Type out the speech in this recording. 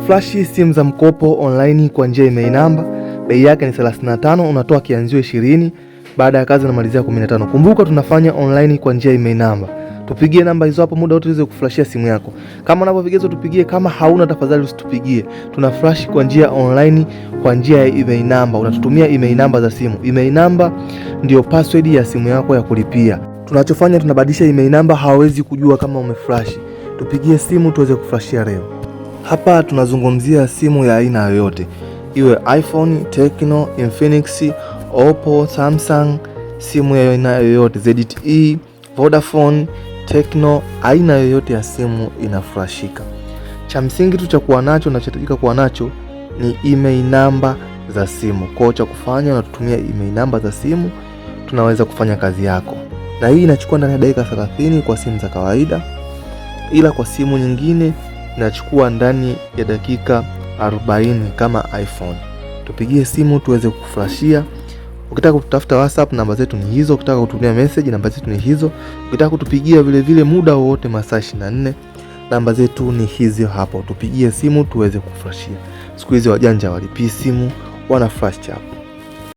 flash simu za mkopo online kwa njia email namba. Bei yake ni 35, unatoa kianzio 20, baada ya kazi unamalizia 15. Kumbuka tunafanya online kwa njia email namba. Tupigie namba hizo hapo muda wote tuweze kuflashia simu yako. Kama unavyovigezo tupigie, kama hauna tafadhali usitupigie. Tuna flash kwa njia online kwa njia ya email namba. Unatutumia email namba za simu. Email namba ndio password ya simu yako ya kulipia. Tunachofanya tunabadilisha email namba, hawezi kujua kama umeflash. Tupigie simu tuweze kuflashia leo. Hapa tunazungumzia simu ya aina yoyote. Iwe iPhone, Tecno, Infinix, Oppo, Samsung, simu ya aina yoyote, ZTE, Vodafone, Tecno, aina yoyote ya simu inaflashika. Cha msingi tu cha kuwa nacho na chahitajika kuwa nacho ni email namba za simu. Kwa cha kufanya unatutumia email namba za simu, tunaweza kufanya kazi yako. Na hii inachukua ndani ya dakika 30 kwa simu za kawaida, ila kwa simu nyingine inachukua ndani ya dakika 40 kama iPhone. Tupigie simu tuweze kuflashia. Ukitaka kututafuta WhatsApp namba zetu ni hizo, ukitaka kutumia message namba zetu ni hizo, ukitaka kutupigia vile vile muda wote masaa 24 namba zetu ni hizo hapo. Tupigie simu tuweze kuflashia. Siku hizi wajanja walipii simu, wana flash hapo.